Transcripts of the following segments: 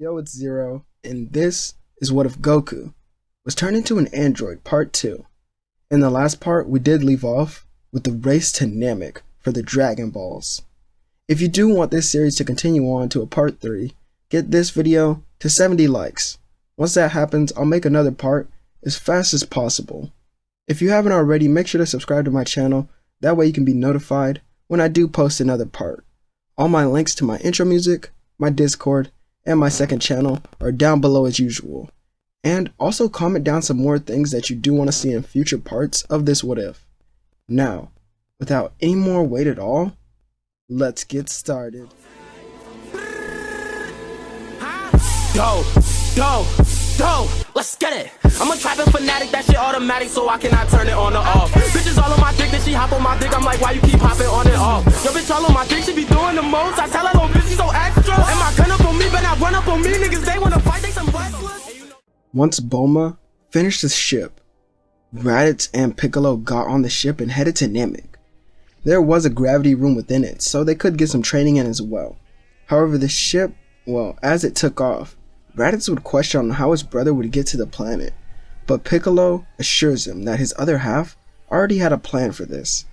Yo, it's Zero, and this is What If Goku was turned into an android part 2. In the last part, we did leave off with the race to Namek for the Dragon Balls. If you do want this series to continue on to a part 3, get this video to 70 likes. Once that happens, I'll make another part as fast as possible. If you haven't already, make sure to subscribe to my channel, that way you can be notified when I do post another part. All my links to my intro music, my Discord, and my second channel are down below as usual. And also comment down some more things that you do want to see in future parts of this What If. Now, without any more wait at all, let's get started. Go, let's get it. I'm a trapping fanatic, that shit automatic, so I cannot turn it on or off. Bitches all on my dick, then she hop on my dick, I'm like, why you keep hopping on and off? Yo, bitch all on my dick, she be doing the most, I tell her, little bitch, she so extra. And my gun up on me, but not run up on me, niggas, they wanna fight, they some wrestlers. Once Bulma finished the ship, Raditz and Piccolo got on the ship and headed to Namek. There was a gravity room within it, so they could get some training in as well. However, the ship, as it took off, Raditz would question how his brother would get to the planet, but Piccolo assures him that his other half already had a plan for this.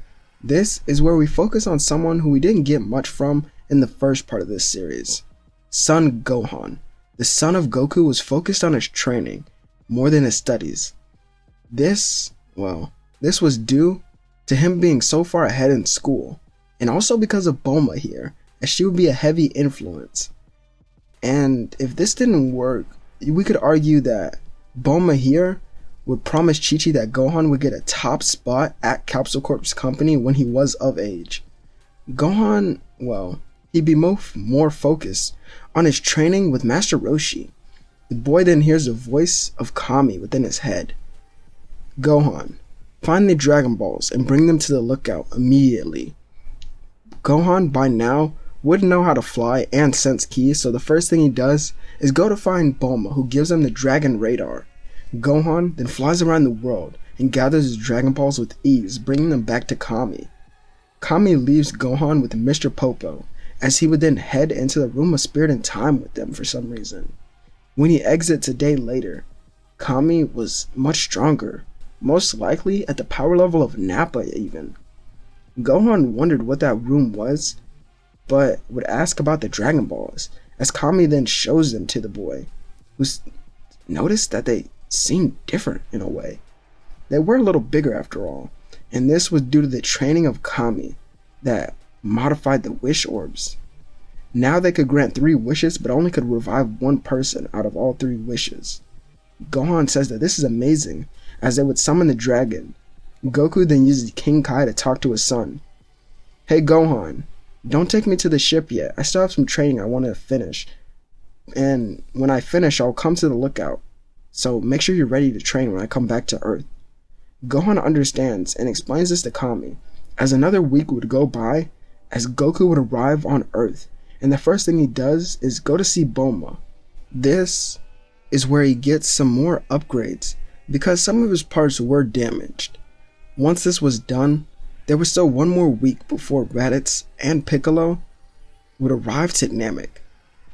This is where we focus on someone who we didn't get much from in the first part of this series. Son Gohan, the son of Goku, was focused on his training more than his studies. This was due to him being so far ahead in school, and also because of Bulma here, as she would be a heavy influence. And if this didn't work, we could argue that Bulma here would promise Chi-Chi that Gohan would get a top spot at Capsule Corp's company when he was of age. Gohan, he'd be more focused on his training with Master Roshi. The boy then hears the voice of Kami within his head. Gohan, find the Dragon Balls and bring them to the lookout immediately. Gohan by now wouldn't know how to fly and sense ki, so the first thing he does is go to find Bulma, who gives him the Dragon Radar. Gohan then flies around the world and gathers his Dragon Balls with ease, bringing them back to Kami. Kami leaves Gohan with Mr. Popo, as he would then head into the Room of Spirit and Time with them for some reason. When he exits a day later, Kami was much stronger, most likely at the power level of Nappa even. Gohan wondered what that room was, but would ask about the Dragon Balls, as Kami then shows them to the boy, who noticed that they seemed different in a way. They were a little bigger after all, and this was due to the training of Kami that modified the wish orbs. Now they could grant 3 wishes, but only could revive 1 person out of all 3 wishes. Gohan says that this is amazing, as they would summon the dragon. Goku then uses King Kai to talk to his son. Hey Gohan, don't take me to the ship yet. I still have some training I want to finish. And when I finish, I'll come to the lookout. So make sure you're ready to train when I come back to Earth. Gohan understands and explains this to Kami, as another week would go by as Goku would arrive on Earth. And the first thing he does is go to see Bulma. This is where he gets some more upgrades, because some of his parts were damaged. Once this was done, there was still 1 more week before Raditz and Piccolo would arrive to Namek,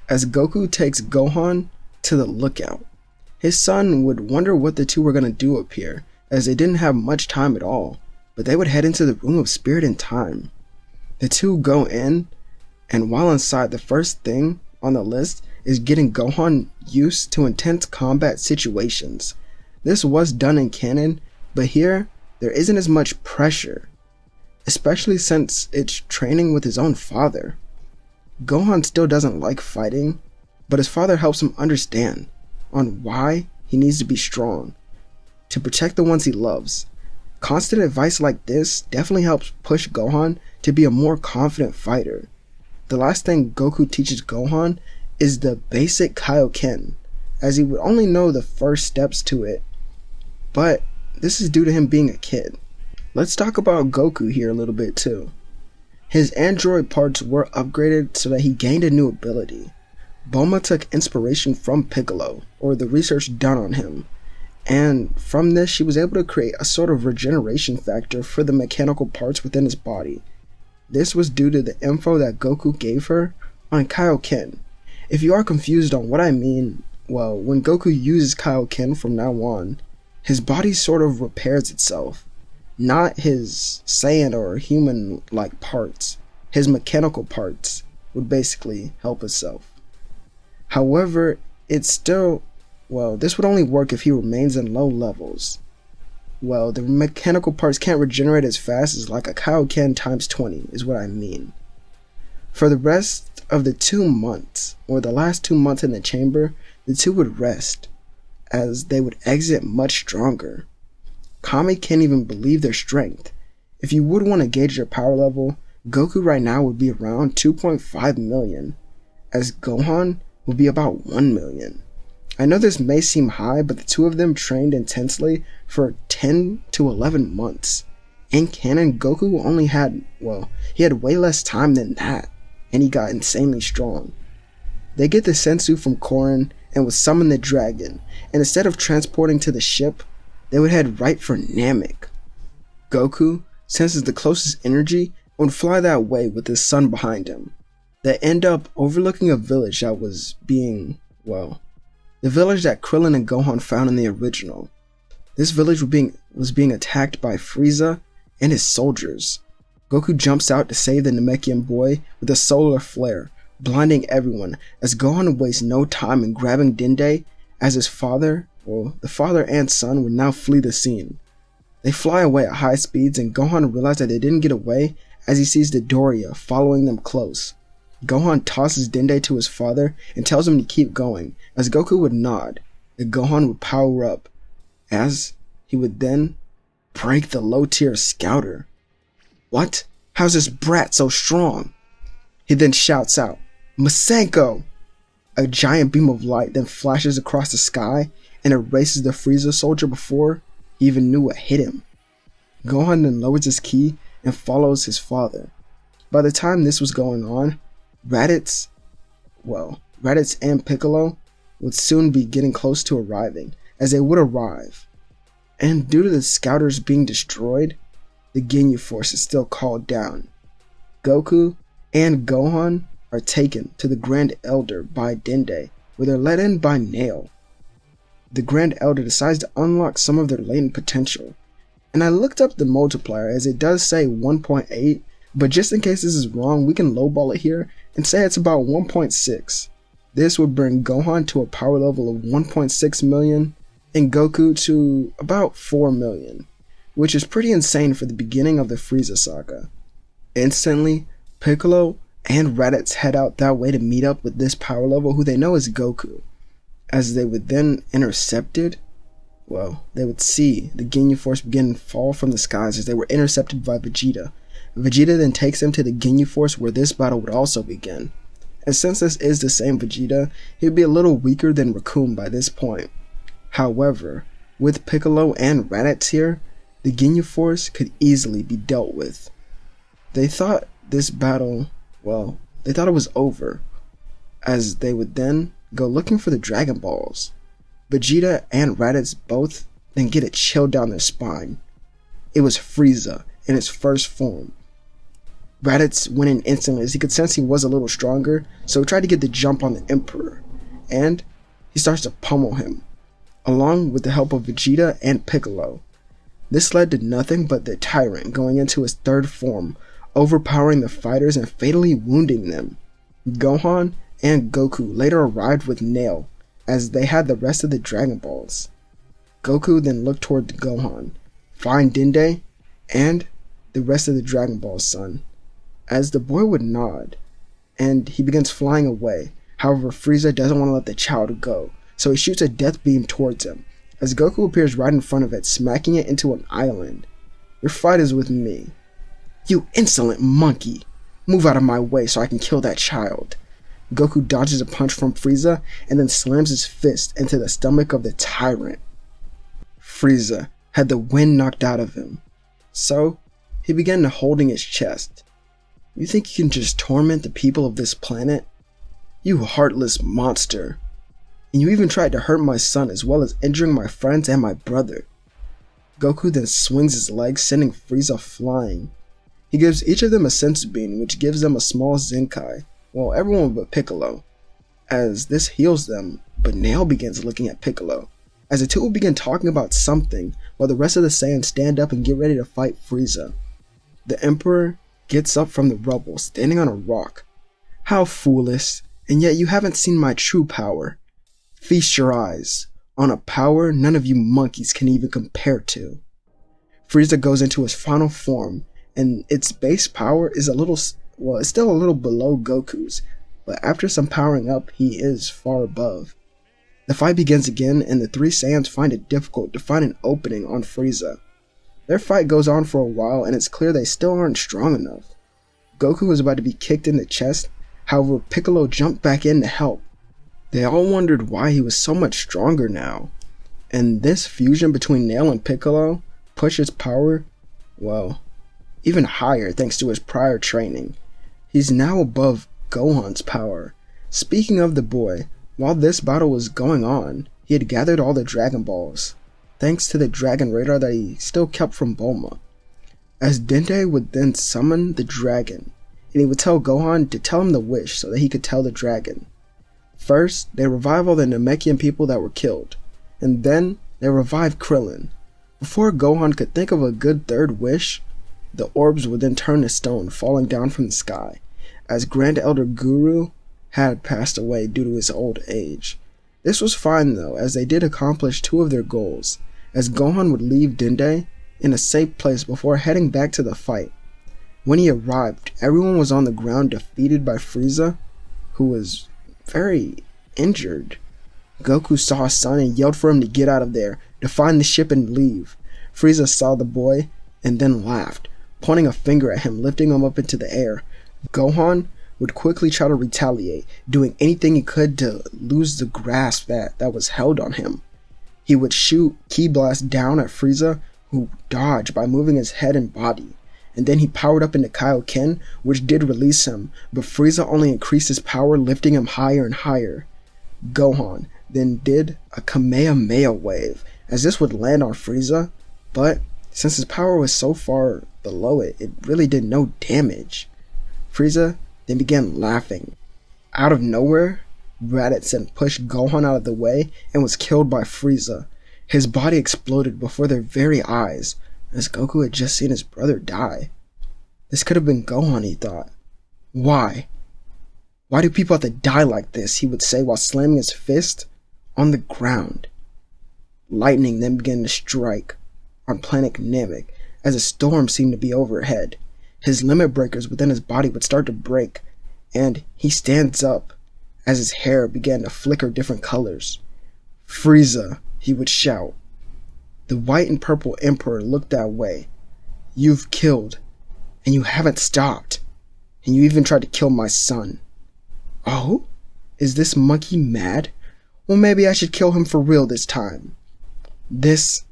as Goku takes Gohan to the lookout. His son would wonder what the two were going to do up here, as they didn't have much time at all, but they would head into the Room of Spirit and Time. The two go in, and while inside, the first thing on the list is getting Gohan used to intense combat situations. This was done in canon, but here, there isn't as much pressure, especially since it's training with his own father. Gohan still doesn't like fighting, but his father helps him understand on why he needs to be strong, to protect the ones he loves. Constant advice like this definitely helps push Gohan to be a more confident fighter. The last thing Goku teaches Gohan is the basic Kaioken, as he would only know the first steps to it, but this is due to him being a kid. Let's talk about Goku here a little bit too. His android parts were upgraded so that he gained a new ability. Bulma took inspiration from Piccolo, or the research done on him, and from this she was able to create a sort of regeneration factor for the mechanical parts within his body. This was due to the info that Goku gave her on Kaioken, If you are confused on what I mean, well, when Goku uses Kaioken from now on, his body sort of repairs itself. Not his Saiyan or human-like parts. His mechanical parts would basically help itself. However, it's still, well, this would only work if he remains in low levels. Well, the mechanical parts can't regenerate as fast as like a Kaioken times 20 is what I mean. For the rest of the 2 months, or the last 2 months in the chamber, the two would rest, as they would exit much stronger. Kami can't even believe their strength. If you would want to gauge their power level, Goku right now would be around 2.5 million, as Gohan would be about 1 million. I know this may seem high, but the two of them trained intensely for 10 to 11 months. In canon, Goku only had, well, he had way less time than that, and he got insanely strong. They get the sensu from Korin and would summon the dragon, and instead of transporting to the ship, they would head right for Namek. Goku senses the closest energy and would fly that way with his son behind him. They end up overlooking a village that was being, well, the village that Krillin and Gohan found in the original. This village was being attacked by Frieza and his soldiers. Goku jumps out to save the Namekian boy with a solar flare, blinding everyone, as Gohan wastes no time in grabbing Dende, as his father, well, the father and son would now flee the scene. They fly away at high speeds, and Gohan realizes that they didn't get away as he sees the Doria following them close. Gohan tosses Dende to his father and tells him to keep going, as Goku would nod, and Gohan would power up, as he would then break the low-tier scouter. What? How's this brat so strong? He then shouts out, Masenko! A giant beam of light then flashes across the sky and erases the Frieza soldier before he even knew what hit him. Gohan then lowers his ki and follows his father. By the time this was going on, Raditz and Piccolo would soon be getting close to arriving, as they would arrive. And due to the scouters being destroyed, the Ginyu Force is still called down. Goku and Gohan are taken to the Grand Elder by Dende, where they're let in by Nail. The Grand Elder decides to unlock some of their latent potential. And I looked up the multiplier, as it does say 1.8, but just in case this is wrong, we can lowball it here and say it's about 1.6. This would bring Gohan to a power level of 1.6 million and Goku to about 4 million, which is pretty insane for the beginning of the Frieza saga. Instantly, Piccolo and Raditz head out that way to meet up with this power level who they know is Goku. As they would then intercepted, well, they would see the Ginyu Force begin to fall from the skies as they were intercepted by Vegeta. Vegeta then takes them to the Ginyu Force where this battle would also begin. And since this is the same Vegeta, he would be a little weaker than Raccoon by this point. However, with Piccolo and Raditz here, the Ginyu Force could easily be dealt with. They thought this battle, well, they thought it was over, as they would then go looking for the Dragon Balls. Vegeta and Raditz both then get a chill down their spine. It was Frieza in its first form. Raditz went in instantly as he could sense he was a little stronger, so he tried to get the jump on the Emperor, and he starts to pummel him, along with the help of Vegeta and Piccolo. This led to nothing but the Tyrant going into his third form, overpowering the fighters and fatally wounding them. Gohan and Goku later arrived with Nail, as they had the rest of the Dragon Balls. Goku then looked toward Gohan, find Dende, and the rest of the Dragon Ball son, as the boy would nod, and he begins flying away. However, Frieza doesn't want to let the child go, so he shoots a death beam towards him, as Goku appears right in front of it, smacking it into an island. Your fight is with me. You insolent monkey! Move out of my way so I can kill that child. Goku dodges a punch from Frieza and then slams his fist into the stomach of the Tyrant. Frieza had the wind knocked out of him, so he began to holding his chest. You think you can just torment the people of this planet? You heartless monster. And you even tried to hurt my son as well as injuring my friends and my brother. Goku then swings his legs, sending Frieza flying. He gives each of them a senzu bean, which gives them a small Zenkai, well, everyone but Piccolo. as this heals them, but Nail begins looking at Piccolo, as the two will begin talking about something while the rest of the Saiyans stand up and get ready to fight Frieza. The Emperor gets up from the rubble, standing on a rock. How foolish, and yet you haven't seen my true power. Feast your eyes on a power none of you monkeys can even compare to. Frieza goes into his final form, and its base power is it's still a little below Goku's, but after some powering up, he is far above. The fight begins again, and the three Saiyans find it difficult to find an opening on Frieza. Their fight goes on for a while, and it's clear they still aren't strong enough. Goku was about to be kicked in the chest, however Piccolo jumped back in to help. They all wondered why he was so much stronger now, and this fusion between Nail and Piccolo pushed his power, even higher thanks to his prior training. He's now above Gohan's power. Speaking of the boy, while this battle was going on, he had gathered all the Dragon Balls, thanks to the Dragon Radar that he still kept from Bulma. As Dende would then summon the dragon, and he would tell Gohan to tell him the wish so that he could tell the dragon. First, they revive all the Namekian people that were killed, and then they revive Krillin. Before Gohan could think of a good third wish, the orbs would then turn to stone, falling down from the sky, as Grand Elder Guru had passed away due to his old age. This was fine though, as they did accomplish two of their goals, as Gohan would leave Dende in a safe place before heading back to the fight. When he arrived, everyone was on the ground defeated by Frieza, who was very injured. Goku saw his son and yelled for him to get out of there, to find the ship and leave. Frieza saw the boy and then laughed, pointing a finger at him, lifting him up into the air. Gohan would quickly try to retaliate, doing anything he could to lose the grasp that was held on him. He would shoot Ki Blast down at Frieza, who dodged by moving his head and body. And then he powered up into Kaioken, which did release him, but Frieza only increased his power, lifting him higher and higher. Gohan then did a Kamehameha wave, as this would land on Frieza, but since his power was so far below it, it really did no damage. Frieza then began laughing. Out of nowhere, Raditz then pushed Gohan out of the way and was killed by Frieza. His body exploded before their very eyes, as Goku had just seen his brother die. This could have been Gohan, he thought. Why? Why do people have to die like this, he would say while slamming his fist on the ground. Lightning then began to strike on planet Namek, as a storm seemed to be overhead. His limit breakers within his body would start to break, and he stands up as his hair began to flicker different colors. Frieza, he would shout. The white and purple Emperor looked that way. You've killed, and you haven't stopped, and you even tried to kill my son. Oh? Is this monkey mad? Well, maybe I should kill him for real this time. This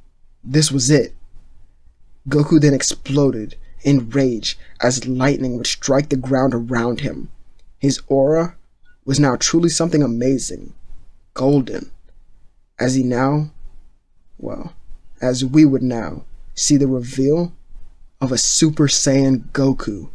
was it. Goku then exploded in rage as lightning would strike the ground around him. His aura was now truly something amazing, golden, as we would now see the reveal of a Super Saiyan Goku.